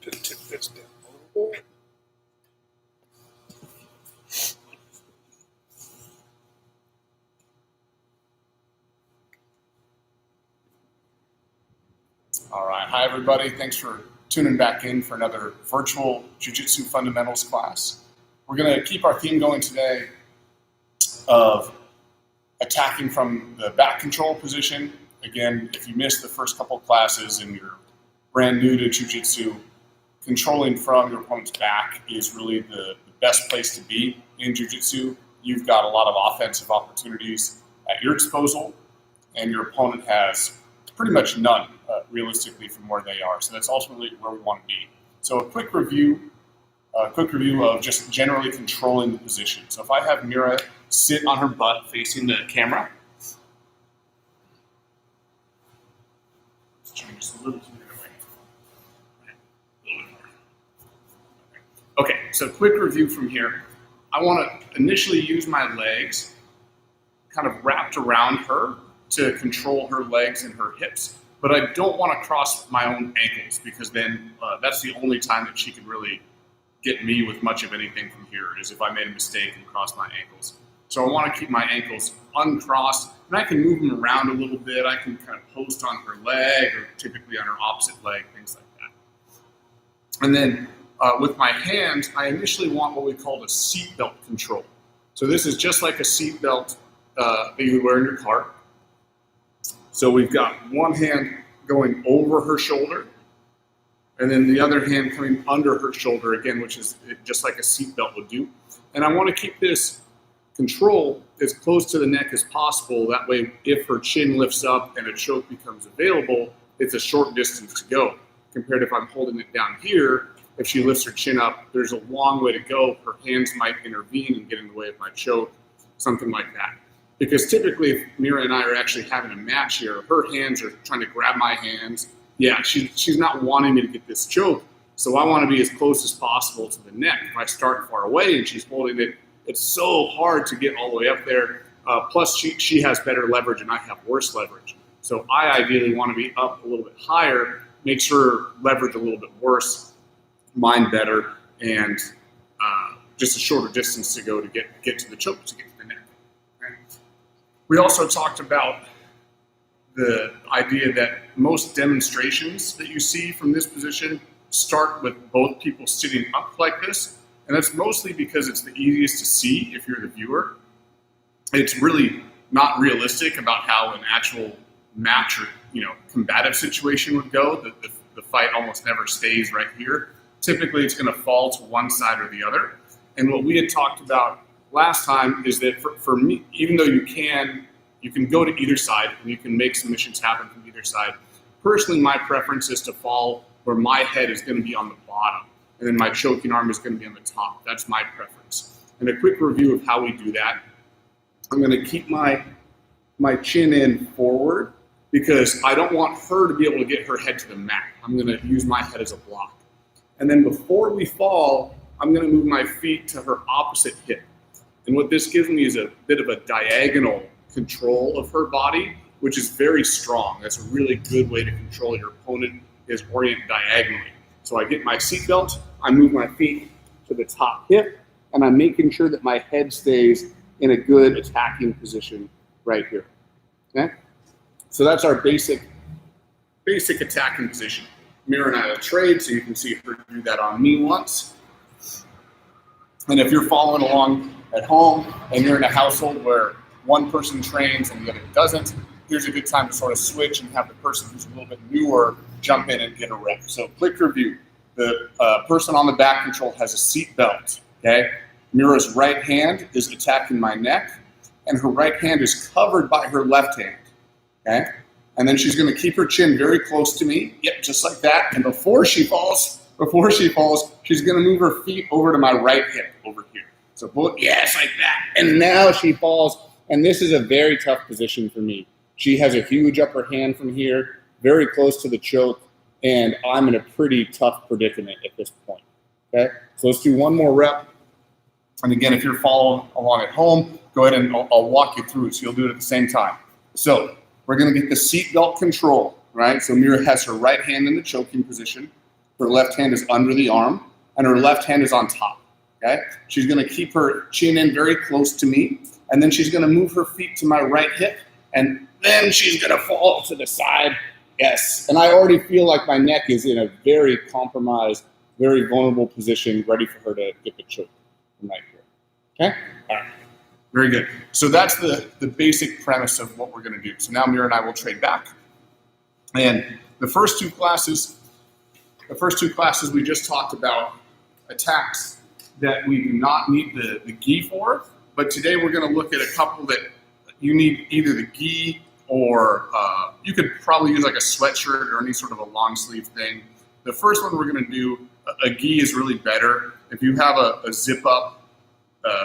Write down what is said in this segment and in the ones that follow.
Just tip this down a little bit. All right, hi everybody. Thanks for tuning back in for another virtual Jiu-Jitsu fundamentals class. We're going to keep our theme going today of attacking from the back control position. Again, if you missed the first couple of classes and you're brand new to Jiu-Jitsu, controlling from your opponent's back is really the best place to be in Jiu-Jitsu. You've got a lot of offensive opportunities at your disposal, and your opponent has pretty much none, realistically, from where they are. So that's ultimately where we want to be. So a quick review of just generally controlling the position. So if I have Mira sit on her butt facing the camera, let's change this a little bit away. Okay, so quick review from here. I want to initially use my legs kind of wrapped around her to control her legs and her hips, but I don't want to cross my own ankles, because then that's the only time that she can really get me with much of anything from here, is if I made a mistake and crossed my ankles. So I want to keep my ankles uncrossed, and I can move them around a little bit. I can kind of post on her leg, or typically on her opposite leg, things like that. And then with my hands, I initially want what we call a seatbelt control. So this is just like a seatbelt that you would wear in your car. So we've got one hand going over her shoulder, and then the other hand coming under her shoulder again, which is just like a seatbelt would do. And I want to keep this control as close to the neck as possible. That way, if her chin lifts up and a choke becomes available, it's a short distance to go. Compared if I'm holding it down here, if she lifts her chin up, there's a long way to go. Her hands might intervene and get in the way of my choke, something like that. Because typically, if Mira and I are actually having a match here, her hands are trying to grab my hands. Yeah, she's not wanting me to get this choke, so I want to be as close as possible to the neck. If I start far away and she's holding it, it's so hard to get all the way up there. Plus, she has better leverage and I have worse leverage. So I ideally want to be up a little bit higher, makes her leverage a little bit worse, mine better, and just a shorter distance to go to get to the choke, to get to the neck. Okay? We also talked about the idea that most demonstrations that you see from this position start with both people sitting up like this, and that's mostly because it's the easiest to see if you're the viewer. It's really not realistic about how an actual match or combative situation would go. The fight almost never stays right here. Typically, it's going to fall to one side or the other. And what we had talked about last time is that for me, even though you can go to either side and you can make submissions happen from either side. Personally, my preference is to fall where my head is going to be on the bottom, and then my choking arm is going to be on the top. That's my preference. And a quick review of how we do that. I'm going to keep my chin in forward, because I don't want her to be able to get her head to the mat. I'm going to use my head as a block. And then before we fall, I'm going to move my feet to her opposite hip. And what this gives me is a bit of a diagonal control of her body, which is very strong. That's a really good way to control your opponent, is orient diagonally. So I get my seatbelt, I move my feet to the top hip, and I'm making sure that my head stays in a good attacking position right here. Okay? So that's our basic attacking position. Mira and I will trade, so you can see her do that on me once. And if you're following along at home and you're in a household where one person trains and the other doesn't, here's a good time to sort of switch and have the person who's a little bit newer jump in and get a rep. So quick review. The person on the back control has a seat belt, okay? Mira's right hand is attacking my neck, and her right hand is covered by her left hand, okay? And then she's gonna keep her chin very close to me, yep, just like that. And before she falls, she's gonna move her feet over to my right hip over here. So both, yes, like that. And now she falls, and this is a very tough position for me. She has a huge upper hand from here, very close to the choke, and I'm in a pretty tough predicament at this point, okay? So let's do one more rep. And again, if you're following along at home, go ahead and I'll walk you through it, so you'll do it at the same time. So we're gonna get the seatbelt control, right? So Mira has her right hand in the choking position. Her left hand is under the arm, and her left hand is on top, okay? She's gonna keep her chin in very close to me, and then she's gonna move her feet to my right hip, and then she's gonna fall to the side, yes. And I already feel like my neck is in a very compromised, very vulnerable position, ready for her to get the choke from right here, okay? All right, very good. So that's the basic premise of what we're gonna do. So now Mira and I will trade back. And the first two classes we just talked about attacks that we do not need the gi for, but today we're gonna look at a couple that you need either the gi or you could probably use like a sweatshirt or any sort of a long sleeve thing. The first one we're gonna do, a gi is really better. If you have a zip up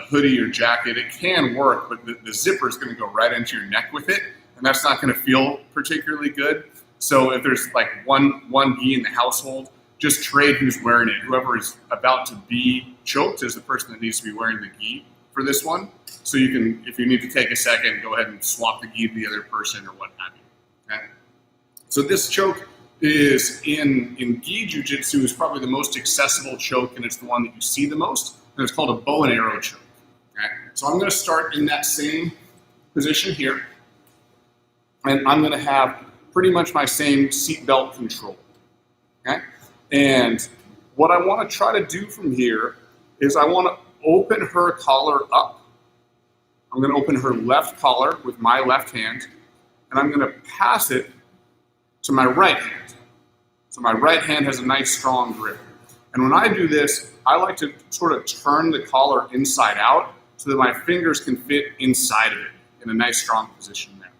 hoodie or jacket, it can work, but the zipper is gonna go right into your neck with it, and that's not gonna feel particularly good. So if there's like one gi in the household, just trade who's wearing it. Whoever is about to be choked is the person that needs to be wearing the gi for this one. So you can, if you need to take a second, go ahead and swap the gi to the other person or what have you. Okay? So this choke is in gi jiu-jitsu is probably the most accessible choke, and it's the one that you see the most. And it's called a bow and arrow choke. Okay? So I'm going to start in that same position here, and I'm going to have pretty much my same seatbelt control. Okay? And what I want to try to do from here is I want to open her collar up. I'm going to open her left collar with my left hand, and I'm going to pass it to my right hand. So my right hand has a nice strong grip. And when I do this, I like to sort of turn the collar inside out so that my fingers can fit inside of it in a nice strong position there.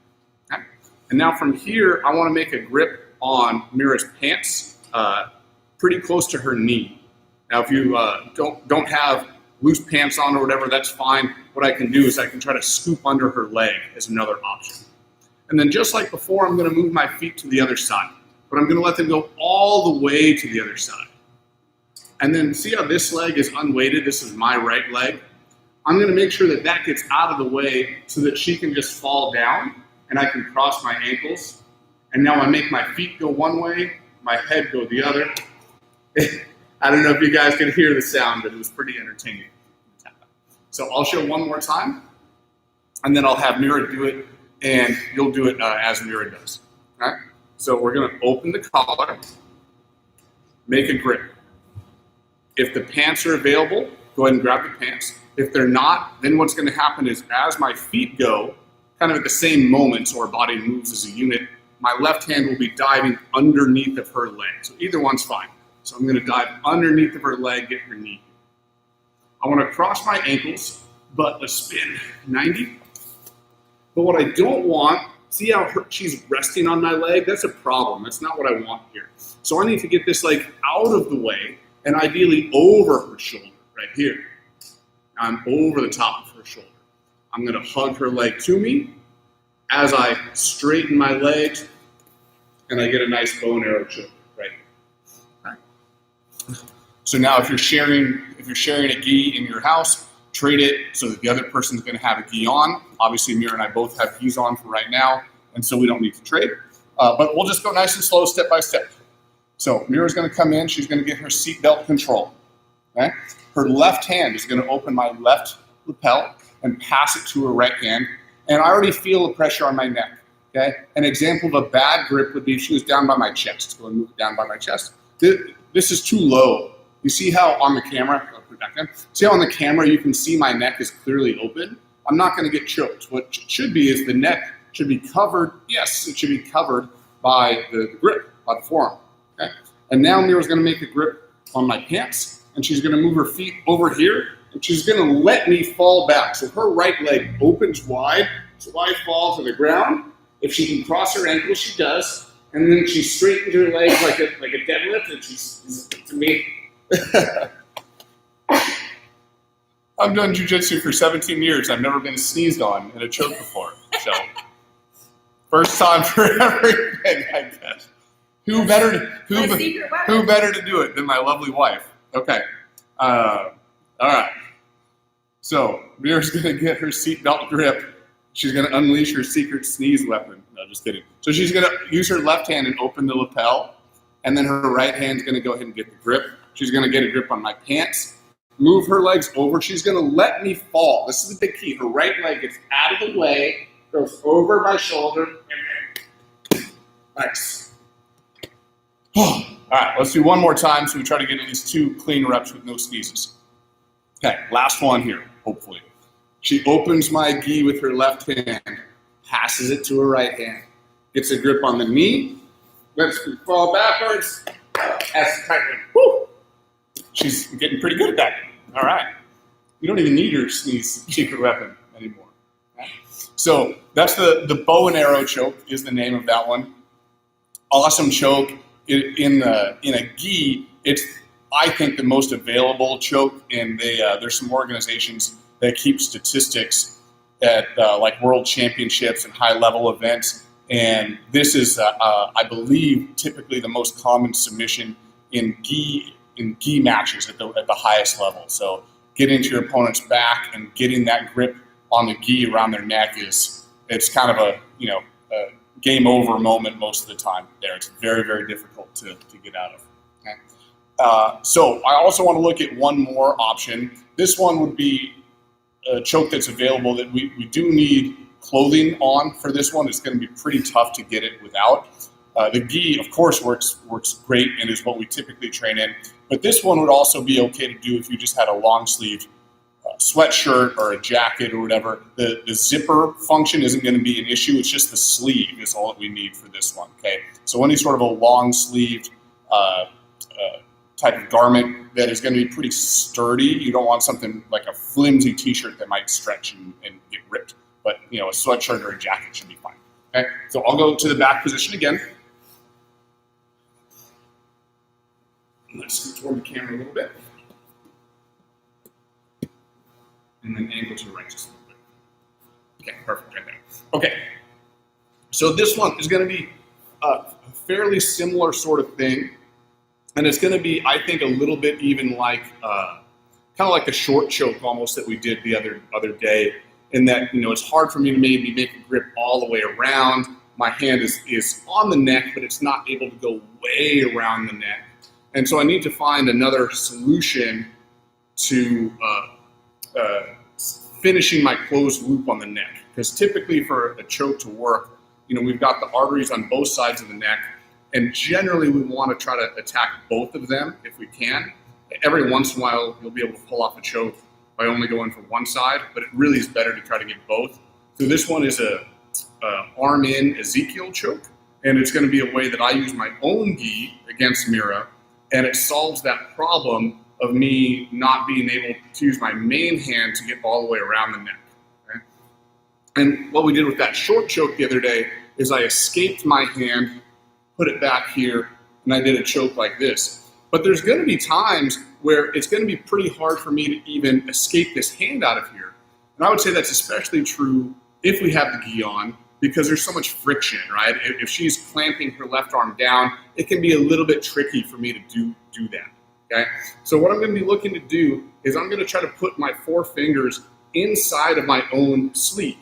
Okay? And now from here, I want to make a grip on Mira's pants, pretty close to her knee. Now, if you don't have loose pants on or whatever, that's fine. What I can do is I can try to scoop under her leg as another option. And then just like before, I'm going to move my feet to the other side, but I'm going to let them go all the way to the other side. And then see how this leg is unweighted? This is my right leg. I'm going to make sure that that gets out of the way so that she can just fall down and I can cross my ankles. And now I make my feet go one way, my head go the other. I don't know if you guys can hear the sound, but it was pretty entertaining. So I'll show one more time, and then I'll have Mira do it, and you'll do it as Mira does. All right? So we're going to open the collar, make a grip. If the pants are available, go ahead and grab the pants. If they're not, then what's going to happen is as my feet go, kind of at the same moment, so our body moves as a unit, my left hand will be diving underneath of her leg. So either one's fine. So I'm going to dive underneath of her leg, get her knee. I want to cross my ankles, but a spin 90. But what I don't want, see how she's resting on my leg? That's a problem. That's not what I want here. So I need to get this leg out of the way and ideally over her shoulder, right here. I'm over the top of her shoulder. I'm going to hug her leg to me as I straighten my legs, and I get a nice bow and arrow choke right here. Right. So now if you're sharing a gi in your house, trade it so that the other person's going to have a gi on. Obviously, Mira and I both have gis on for right now, and so we don't need to trade. But we'll just go nice and slow, step by step. So Mira's going to come in. She's going to get her seatbelt control. Okay? Her left hand is going to open my left lapel and pass it to her right hand. And I already feel the pressure on my neck. Okay? An example of a bad grip would be if she was down by my chest. Go and move it down by my chest. This is too low. You see how on the camera, see how on the camera you can see my neck is clearly open? I'm not going to get choked. What should be is the neck should be covered. Yes, it should be covered by the grip, by the forearm. Okay? And now Mira's going to make a grip on my pants, and she's going to move her feet over here, and she's going to let me fall back. So her right leg opens wide, so I fall to the ground. If she can cross her ankles, she does, and then she straightens her legs like a deadlift, and she's to me. I've done jiu-jitsu for 17 years. I've never been sneezed on in a choke before. So, first time for everything, I guess. Who better to do it than my lovely wife? Okay. All right. So, Mira's going to get her seatbelt grip. She's going to unleash her secret sneeze weapon. No, just kidding. So she's going to use her left hand and open the lapel. and then her right hand's going to go ahead and get the grip. She's going to get a grip on my pants, move her legs over. She's going to let me fall. This is the big key. Her right leg gets out of the way, goes over my shoulder, and then nice. All right, let's do one more time so we try to get at least 2 clean reps with no sneezes. Okay, last one here, hopefully. She opens my gi with her left hand, passes it to her right hand, gets a grip on the knee, lets me fall backwards, has to tighten. Woo! She's getting pretty good at that. All right. You don't even need your sneeze secret weapon anymore. Okay? So that's the bow and arrow choke is the name of that one. Awesome choke. In a gi, it's, I think, the most available choke, and there's some organizations that keep statistics at like world championships and high-level events, and this is, I believe, typically the most common submission in gi matches at the highest level. So getting to your opponent's back and getting that grip on the gi around their neck it's kind of a game over moment most of the time there. It's very, very difficult to get out of. Okay? So I also want to look at one more option. This one would be a choke that's available that we do need clothing on for this one. It's going to be pretty tough to get it without. The gi, of course, works great and is what we typically train in. But this one would also be okay to do if you just had a long sleeve sweatshirt or a jacket or whatever. The zipper function isn't going to be an issue. It's just the sleeve is all that we need for this one. Okay, so any sort of a long sleeved type of garment that is going to be pretty sturdy. You don't want something like a flimsy t-shirt that might stretch and get ripped. But a sweatshirt or a jacket should be fine. Okay, so I'll go to the back position again. Let's scoot toward the camera a little bit. And then angle to the right just a little bit. Okay, perfect, right there. Okay, so this one is going to be a fairly similar sort of thing, and it's going to be, I think, a little bit even like, kind of like the short choke almost that we did the other day, in that, it's hard for me to maybe make a grip all the way around. My hand is on the neck, but it's not able to go way around the neck. And so I need to find another solution to finishing my closed loop on the neck. Because typically for a choke to work, we've got the arteries on both sides of the neck, and generally we want to try to attack both of them if we can. Every once in a while, you'll be able to pull off a choke by only going for one side, but it really is better to try to get both. So this one is a arm in Ezekiel choke, and it's going to be a way that I use my own gi against Mira, and it solves that problem of me not being able to use my main hand to get all the way around the neck. Okay? And what we did with that short choke the other day is I escaped my hand, put it back here, and I did a choke like this. But there's going to be times where it's going to be pretty hard for me to even escape this hand out of here. And I would say that's especially true if we have the gi on, because there's so much friction, right? If she's clamping her left arm down, it can be a little bit tricky for me to do that. Okay, so what I'm going to be looking to do is I'm going to try to put my 4 fingers inside of my own sleeve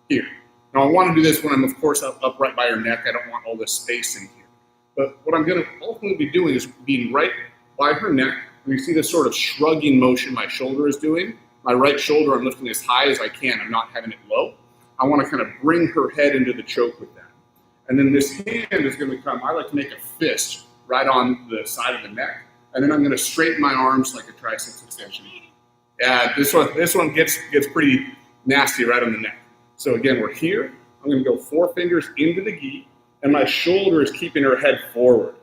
here. Now I want to do this when I'm, of course, up right by her neck. I don't want all this space in here. But what I'm going to ultimately be doing is being right by her neck. And you see this sort of shrugging motion my shoulder is doing. My right shoulder, I'm lifting as high as I can. I'm not having it low. I want to kind of bring her head into the choke with that. And then this hand is going to come, I like to make a fist right on the side of the neck. And then I'm going to straighten my arms like a triceps extension. Yeah, this one gets pretty nasty right on the neck. So again, we're here. I'm going to go 4 fingers into the gi, and my shoulder is keeping her head forward.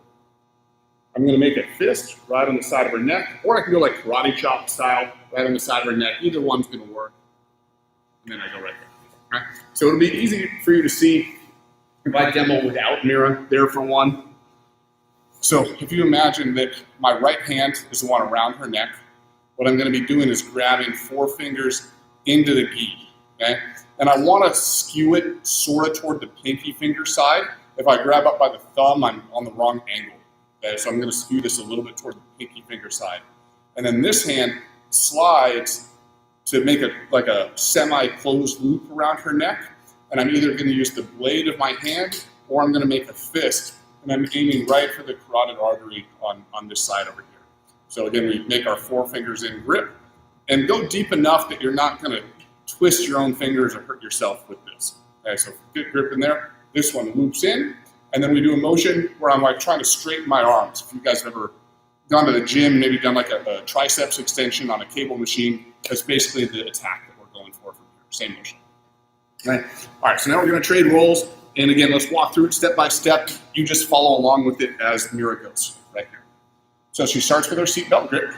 I'm going to make a fist right on the side of her neck, or I can go like karate chop style right on the side of her neck. Either one's going to work. And then I go right there. Okay? So it'll be easy for you to see if I demo without Mira there for one. So if you imagine that my right hand is the one around her neck, what I'm going to be doing is grabbing 4 fingers into the gi, okay? And I want to skew it sort of toward the pinky finger side. If I grab up by the thumb, I'm on the wrong angle, okay? So I'm going to skew this a little bit toward the pinky finger side. And then this hand slides to make a semi-closed loop around her neck, and I'm either going to use the blade of my hand or I'm going to make a fist and I'm aiming right for the carotid artery on this side over here. So again, we make our 4 fingers in grip, and go deep enough that you're not going to twist your own fingers or hurt yourself with this. Okay, so get grip in there. This one loops in, and then we do a motion where I'm like trying to straighten my arms. If you guys have ever gone to the gym, maybe done like a triceps extension on a cable machine, that's basically the attack that we're going for from here. Same motion. Okay. All right, so now we're going to trade rolls, and again, let's walk through it step by step. You just follow along with it as Mira goes right here. So she starts with her seatbelt grip.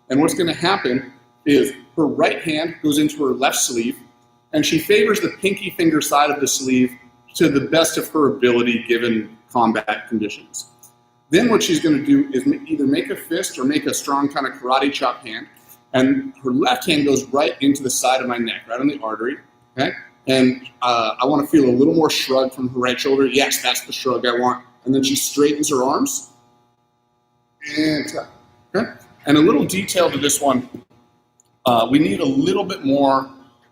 And what's going to happen is her right hand goes into her left sleeve, and she favors the pinky finger side of the sleeve to the best of her ability given combat conditions. Then what she's going to do is either make a fist or make a strong kind of karate chop hand, and her left hand goes right into the side of my neck, right on the artery, okay? And I want to feel a little more shrug from her right shoulder. Yes, that's the shrug I want. And then she straightens her arms, and tap, okay? And a little detail to this one, we need a little bit more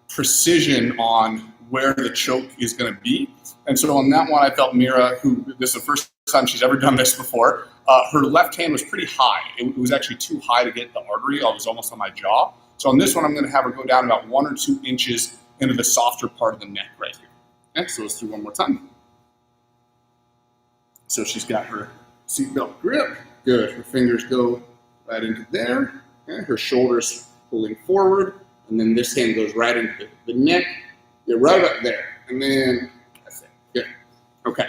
precision on where the choke is going to be. And so on that one, I felt Mira, who this is the first time she's ever done this before, her left hand was pretty high. It was actually too high to get the artery. I was almost on my jaw. So on this one, I'm going to have her go down about 1 or 2 inches into the softer part of the neck right here. Okay, so let's do one more time. So she's got her seatbelt grip. Good. Her fingers go right into there. Okay, her shoulders pulling forward. And then this hand goes right into the neck. You're right up there. And then that's it. Good. Okay.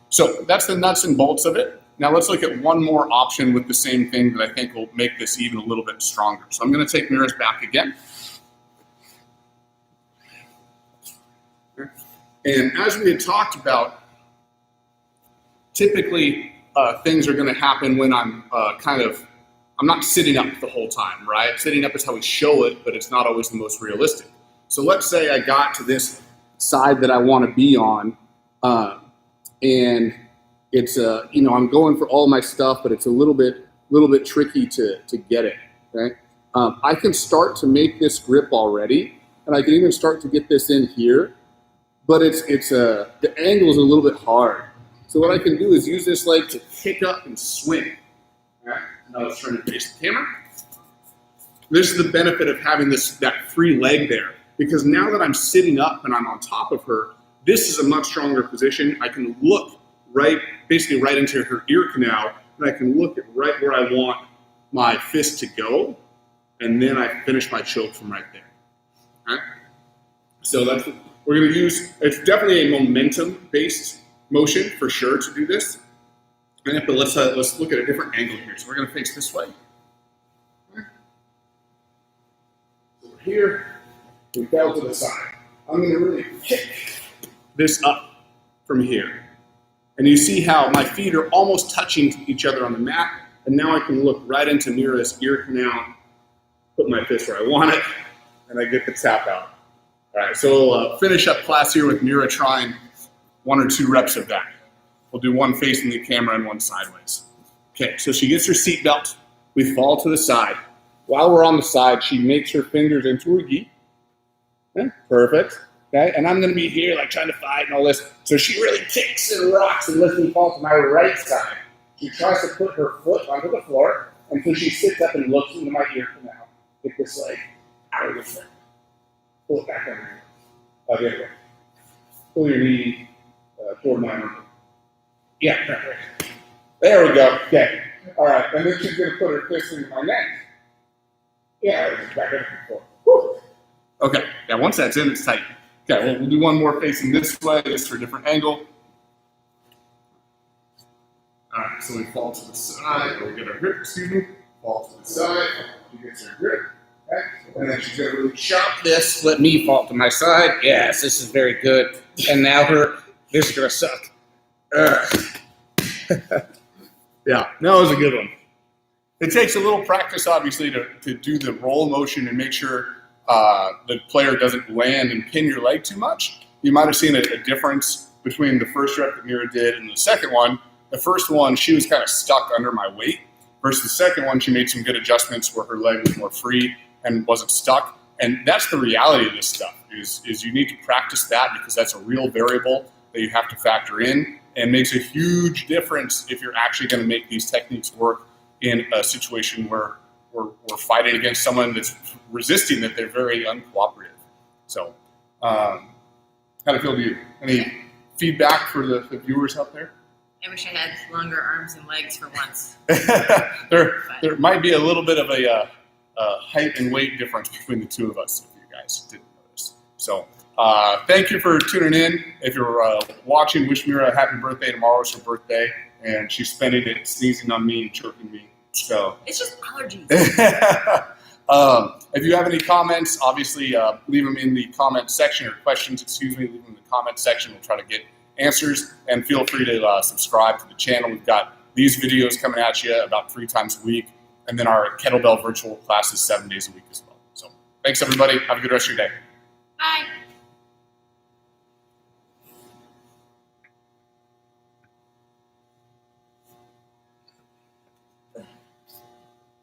So that's the nuts and bolts of it. Now let's look at one more option with the same thing that I think will make this even a little bit stronger. So I'm going to take Mira's back again. And as we had talked about, typically things are going to happen when I'm I'm not sitting up the whole time, right? Sitting up is how we show it, but it's not always the most realistic. So let's say I got to this side that I want to be on, and it's I'm going for all my stuff, but it's a little bit tricky to get it. Okay, I can start to make this grip already, and I can even start to get this in here, but the angle is a little bit hard. So what I can do is use this leg to kick up and swing. All right, now let's turn and face the camera. This is the benefit of having that free leg there, because now that I'm sitting up and I'm on top of her, this is a much stronger position. I can look basically right into her ear canal, and I can look at right where I want my fist to go, and then I finish my choke from right there. All right? So that's what we're going to use. It's definitely a momentum-based motion for sure to do this. But let's look at a different angle here. So we're going to face this way. Okay. So we're here. We fell to the side. I'm going to really kick this up from here. And you see how my feet are almost touching each other on the mat. And now I can look right into Mira's ear canal, put my fist where I want it, and I get the tap out. All right, so we'll finish up class here with Mira trying 1 or 2 reps of that. We'll do one facing the camera and one sideways. Okay, so she gets her seatbelt. We fall to the side. While we're on the side, she makes her fingers into her gi. Okay, perfect. Okay, and I'm going to be here like trying to fight and all this. So she really kicks and rocks and lets me fall to my right side. She tries to put her foot onto the floor until she sits up and looks into my ear canal. Get this leg out of the foot. Pull it back under here. There you go. Pull your knee toward my arm. Yeah, perfect. There we go. Okay. All right. And then she's going to put her fist into my neck. Yeah, back under the floor. Woo. Okay. Yeah, once that's in, it's tight. Okay, we'll do one more facing this way, just for a different angle. All right, so we fall to the side. We'll get our grip, fall to the side. She gets her grip. Okay. And then she's going to really chop this, let me fall to my side. Yes, this is very good. And now this is going to suck. Yeah, that was a good one. It takes a little practice, obviously, to do the roll motion and make sure the player doesn't land and pin your leg too much. You might have seen a difference between the first rep that Mira did and the second one. The first one, she was kind of stuck under my weight, versus the second one, she made some good adjustments where her leg was more free and wasn't stuck. And that's the reality of this stuff, is you need to practice that, because that's a real variable. that you have to factor in, and makes a huge difference if you're actually going to make these techniques work in a situation where we're fighting against someone that's resisting, that they're very uncooperative. So, how do it feel to you? Any feedback for the viewers out there? I wish I had longer arms and legs for once. there might be a little bit of a height and weight difference between the two of us, if you guys didn't notice. So, thank you for tuning in. If you're watching, wish Mira a happy birthday. Tomorrow is her birthday, and she's spending it sneezing on me and choking me. So it's just allergies. If you have any comments, obviously leave them in the comment section, or questions, leave them in the comment section. We'll try to get answers, and feel free to subscribe to the channel. We've got these videos coming at you about 3 times a week, and then our kettlebell virtual classes 7 days a week as well. So thanks, everybody. Have a good rest of your day. Bye.